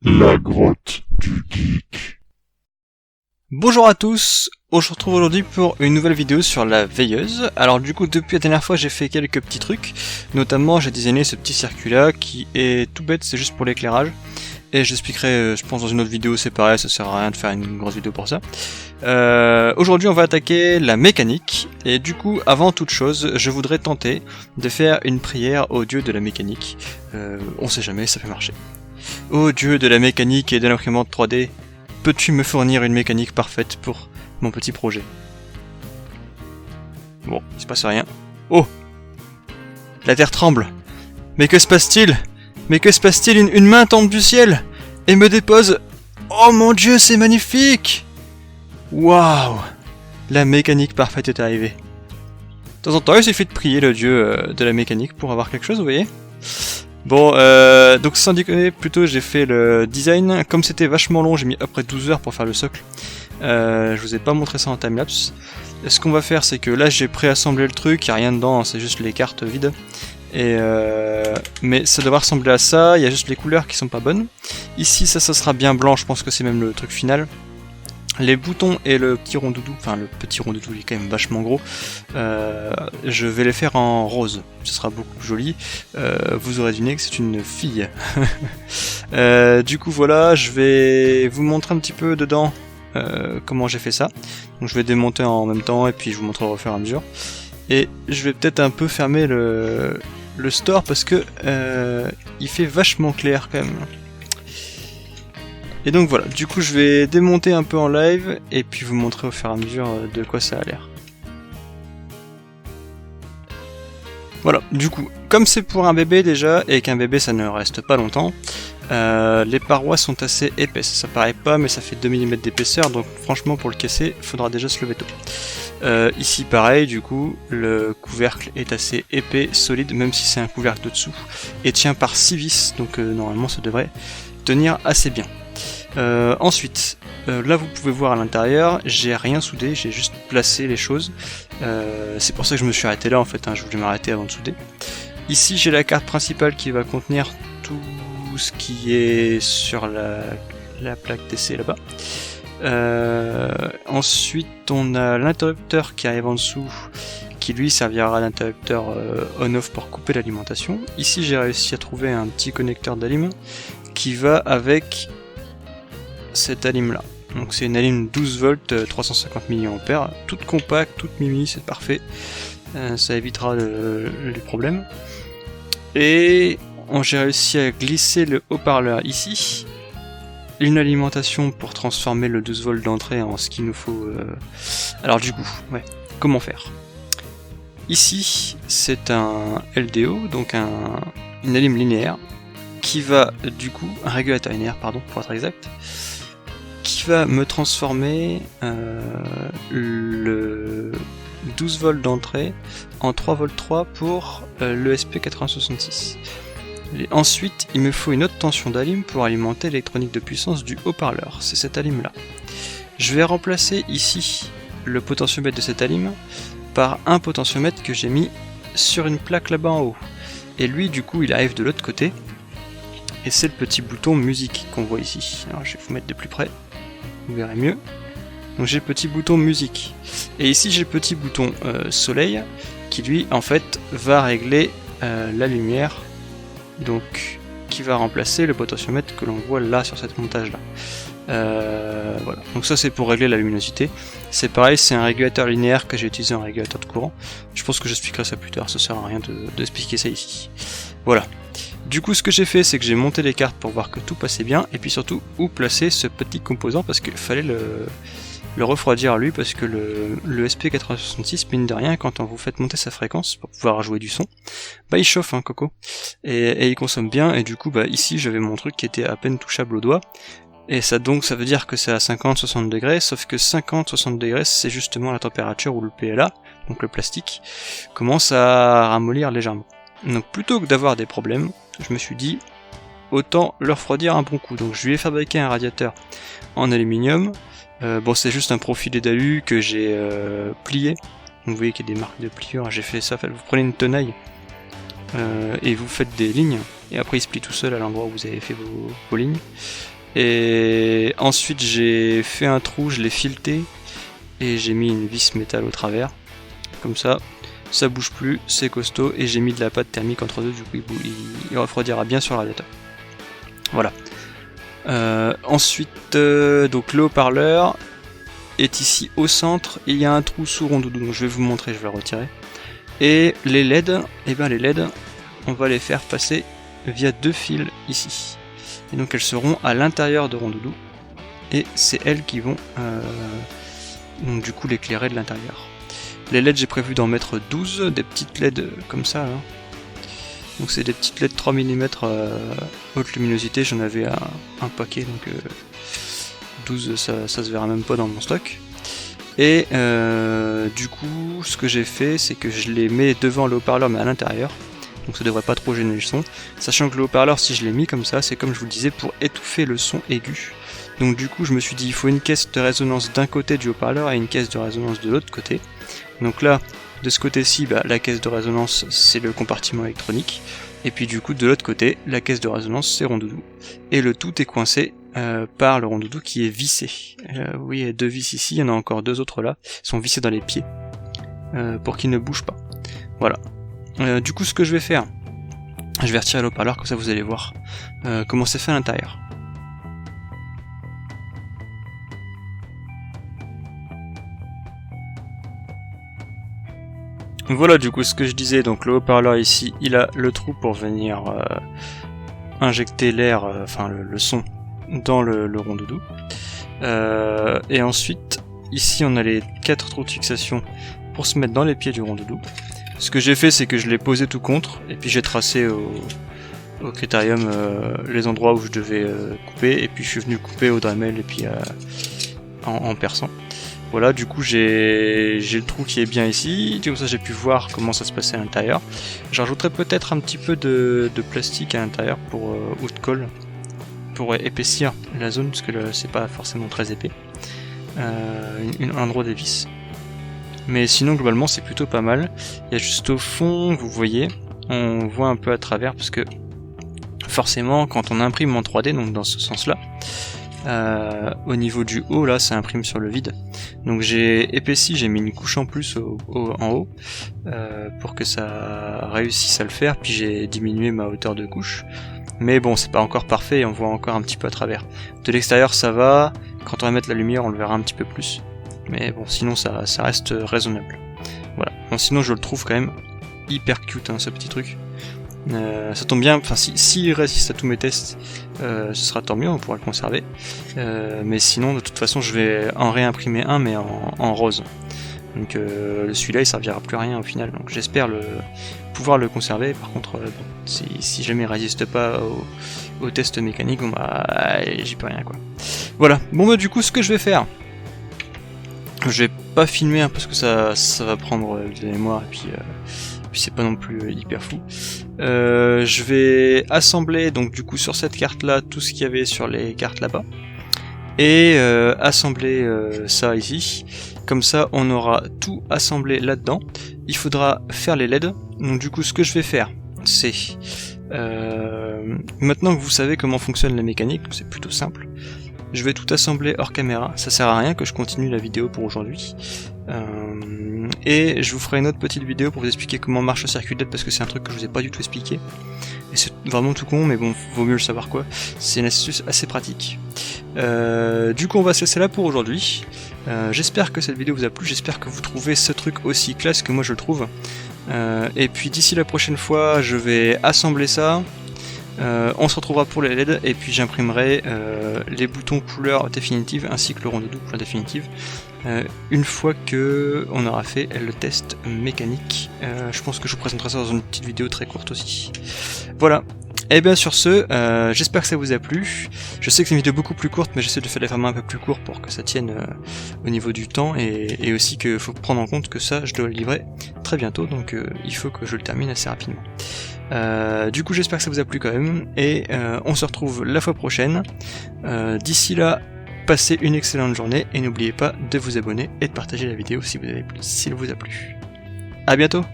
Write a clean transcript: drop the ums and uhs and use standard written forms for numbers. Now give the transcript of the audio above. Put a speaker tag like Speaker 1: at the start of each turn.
Speaker 1: La grotte du geek.
Speaker 2: Bonjour à tous, on se retrouve aujourd'hui pour une nouvelle vidéo sur la veilleuse. Alors du coup depuis la dernière fois j'ai fait quelques petits trucs, notamment j'ai designé ce petit circuit là qui est tout bête, c'est juste pour l'éclairage. Et j'expliquerai je pense dans une autre vidéo, c'est pareil, ça sert à rien de faire une grosse vidéo pour ça. Aujourd'hui on va attaquer la mécanique, et du coup avant toute chose je voudrais tenter de faire une prière au dieu de la mécanique. On sait jamais, ça peut marcher. Ô dieu de la mécanique et de l'imprimante 3D, peux-tu me fournir une mécanique parfaite pour mon petit projet? Bon, il se passe rien. Oh! La terre tremble! Mais que se passe-t-il? Mais que se passe-t-il? Une main tombe du ciel et me dépose... Oh mon dieu, c'est magnifique! Waouh! La mécanique parfaite est arrivée. De temps en temps, il suffit de prier le dieu de la mécanique pour avoir quelque chose, vous voyez? Bon, donc sans déconner, plutôt j'ai fait le design. Comme c'était vachement long, j'ai mis après 12 heures pour faire le socle. Je vous ai pas montré ça en timelapse. Ce qu'on va faire, c'est que là j'ai préassemblé le truc, il n'y a rien dedans, c'est juste les cartes vides. Mais ça devrait ressembler à ça, il y a juste les couleurs qui sont pas bonnes. Ici ça sera bien blanc, je pense que c'est même le truc final. Les boutons et le petit rondoudou, enfin le petit rondoudou il est quand même vachement gros, je vais les faire en rose, ce sera beaucoup plus joli. Vous aurez deviné que c'est une fille. Du coup voilà, je vais vous montrer un petit peu dedans comment j'ai fait ça. Donc je vais démonter en même temps et puis je vous montrerai au fur et à mesure. Et je vais peut-être un peu fermer le store parce que il fait vachement clair quand même. Et donc voilà, du coup je vais démonter un peu en live et puis vous montrer au fur et à mesure de quoi ça a l'air. Voilà, du coup, comme c'est pour un bébé déjà, et qu'un bébé ça ne reste pas longtemps, les parois sont assez épaisses. Ça paraît pas, mais ça fait 2 mm d'épaisseur, donc franchement pour le casser, il faudra déjà se lever tôt. Ici pareil, du coup, le couvercle est assez épais, solide, même si c'est un couvercle de dessous, et tient par 6 vis, donc normalement ça devrait tenir assez bien. Ensuite, là vous pouvez voir à l'intérieur, j'ai rien soudé, j'ai juste placé les choses. C'est pour ça que je me suis arrêté là en fait, hein, je voulais m'arrêter avant de souder. Ici j'ai la carte principale qui va contenir tout ce qui est sur la plaque d'essai là-bas. Ensuite on a l'interrupteur qui arrive en dessous, qui lui servira d'interrupteur on-off pour couper l'alimentation. Ici j'ai réussi à trouver un petit connecteur d'alim qui va avec cette alim là. Donc c'est une alim 12 volts 350 mAh, toute compacte, toute mimi, c'est parfait. Ça évitera les problèmes. Et j'ai réussi à glisser le haut-parleur ici. Une alimentation pour transformer le 12 volts d'entrée en ce qu'il nous faut. Alors du coup, ouais, comment faire? Ici, c'est un LDO, donc une alim linéaire, qui va du coup, un régulateur linéaire, pardon, pour être exact, qui va me transformer le 12 volts d'entrée en 3 volts 3 pour l'ESP8066. Et ensuite, il me faut une autre tension d'alim pour alimenter l'électronique de puissance du haut-parleur. C'est cette alim là. Je vais remplacer ici le potentiomètre de cette alim par un potentiomètre que j'ai mis sur une plaque là-bas en haut. Et lui, du coup, il arrive de l'autre côté. Et c'est le petit bouton musique qu'on voit ici. Alors je vais vous mettre de plus près, vous verrez mieux. Donc j'ai le petit bouton musique. Et ici j'ai le petit bouton soleil, qui lui en fait va régler la lumière, donc qui va remplacer le potentiomètre que l'on voit là sur cette montage là. Voilà. Donc ça c'est pour régler la luminosité. C'est pareil, c'est un régulateur linéaire que j'ai utilisé en régulateur de courant. Je pense que j'expliquerai ça plus tard, ça sert à rien d'expliquer ça ici. Voilà. Du coup ce que j'ai fait c'est que j'ai monté les cartes pour voir que tout passait bien, et puis surtout où placer ce petit composant parce qu'il fallait le refroidir lui, parce que le SP466 mine de rien, quand on vous fait monter sa fréquence pour pouvoir jouer du son, bah il chauffe hein coco, et il consomme bien, et du coup bah ici j'avais mon truc qui était à peine touchable au doigt, et ça donc ça veut dire que c'est à 50-60 degrés, sauf que 50-60 degrés c'est justement la température où le PLA, donc le plastique, commence à ramollir légèrement. Donc plutôt que d'avoir des problèmes, je me suis dit autant le refroidir un bon coup. Donc je lui ai fabriqué un radiateur en aluminium. Bon c'est juste un profilé d'alu que j'ai plié. Donc vous voyez qu'il y a des marques de pliure, j'ai fait ça, vous prenez une tenaille et vous faites des lignes et après il se plie tout seul à l'endroit où vous avez fait vos lignes. Et ensuite j'ai fait un trou, je l'ai fileté et j'ai mis une vis métal au travers, comme ça bouge plus, c'est costaud, et j'ai mis de la pâte thermique entre deux, du coup il refroidira bien sur le radiateur. Voilà. Ensuite donc le haut-parleur est ici au centre, et il y a un trou sous Rondoudou, donc je vais vous montrer, je vais le retirer. Et les LED, les LED, on va les faire passer via 2 fils ici. Et donc elles seront à l'intérieur de Rondoudou, et c'est elles qui vont donc du coup l'éclairer de l'intérieur. Les LED, j'ai prévu d'en mettre 12, des petites LED comme ça là. Donc c'est des petites LED 3 mm haute luminosité, j'en avais un paquet, donc 12 ça se verra même pas dans mon stock. Et du coup ce que j'ai fait, c'est que je les mets devant le haut-parleur mais à l'intérieur, donc ça devrait pas trop gêner le son, sachant que le haut-parleur, si je l'ai mis comme ça, c'est comme je vous le disais, pour étouffer le son aigu. Donc du coup je me suis dit il faut une caisse de résonance d'un côté du haut-parleur et une caisse de résonance de l'autre côté. Donc là, de ce côté-ci, la caisse de résonance c'est le compartiment électronique, et puis du coup de l'autre côté, la caisse de résonance c'est Rondoudou, et le tout est coincé par le Rondoudou qui est vissé. Oui, il y a 2 vis ici, il y en a encore 2 autres là, ils sont vissés dans les pieds, pour qu'ils ne bougent pas. Voilà. Du coup ce que je vais faire, je vais retirer le haut-parleur, comme ça vous allez voir comment c'est fait à l'intérieur. Voilà du coup ce que je disais, donc le haut-parleur ici, il a le trou pour venir injecter l'air, le son dans le Rondoudou. Et ensuite, ici on a les 4 trous de fixation pour se mettre dans les pieds du Rondoudou. Ce que j'ai fait, c'est que je l'ai posé tout contre, et puis j'ai tracé au critérium les endroits où je devais couper, et puis je suis venu couper au Dremel et puis en perçant. Voilà, du coup j'ai le trou qui est bien ici, comme ça j'ai pu voir comment ça se passait à l'intérieur. J'ajouterai peut-être un petit peu de plastique à l'intérieur pour ou de colle, pour épaissir la zone, parce que c'est pas forcément très épais. Un endroit des vis. Mais sinon globalement c'est plutôt pas mal. Il y a juste au fond, vous voyez, on voit un peu à travers, parce que forcément quand on imprime en 3D, donc dans ce sens là, au niveau du haut là ça imprime sur le vide, donc j'ai épaissi, j'ai mis une couche en plus en haut pour que ça réussisse à le faire, puis j'ai diminué ma hauteur de couche, mais bon c'est pas encore parfait et on voit encore un petit peu à travers. De l'extérieur ça va, quand on va mettre la lumière on le verra un petit peu plus, mais bon sinon ça reste raisonnable. Voilà, bon, sinon je le trouve quand même hyper cute ce petit truc. Ça tombe bien, enfin s'il résiste à tous mes tests, ce sera tant mieux, on pourra le conserver. Mais sinon de toute façon je vais en réimprimer un, mais en rose. Donc celui-là il servira plus à rien au final, donc j'espère pouvoir le conserver. Par contre si jamais il résiste pas au test mécanique, bon j'y peux rien quoi. Voilà, bon du coup ce que je vais faire, je vais pas filmer parce que ça va prendre de la mémoire, et puis c'est pas non plus hyper fou. Je vais assembler donc du coup sur cette carte là tout ce qu'il y avait sur les cartes là-bas, et assembler ça ici, comme ça on aura tout assemblé là-dedans. Il faudra faire les LED, donc du coup ce que je vais faire c'est maintenant que vous savez comment fonctionne la mécanique, c'est plutôt simple, je vais tout assembler hors caméra, ça sert à rien que je continue la vidéo pour aujourd'hui. Et je vous ferai une autre petite vidéo pour vous expliquer comment marche le circuit LED, parce que c'est un truc que je vous ai pas du tout expliqué. Et c'est vraiment tout con, mais bon, vaut mieux le savoir quoi. C'est une astuce assez pratique. Du coup, on va se laisser là pour aujourd'hui. J'espère que cette vidéo vous a plu, j'espère que vous trouvez ce truc aussi classe que moi je le trouve. Et puis d'ici la prochaine fois, je vais assembler ça. On se retrouvera pour les LED, et puis j'imprimerai les boutons couleur définitive ainsi que le Rondoudou couleur définitive une fois que on aura fait le test mécanique. Je pense que je vous présenterai ça dans une petite vidéo très courte aussi. Voilà. Et bien sur ce, j'espère que ça vous a plu. Je sais que c'est une vidéo beaucoup plus courte, mais j'essaie de faire des formats un peu plus courts pour que ça tienne au niveau du temps, et aussi qu'il faut prendre en compte que ça, je dois le livrer très bientôt, donc il faut que je le termine assez rapidement. Du coup j'espère que ça vous a plu quand même, et on se retrouve la fois prochaine. D'ici là, passez une excellente journée, et n'oubliez pas de vous abonner et de partager la vidéo si elle vous a plu. A bientôt.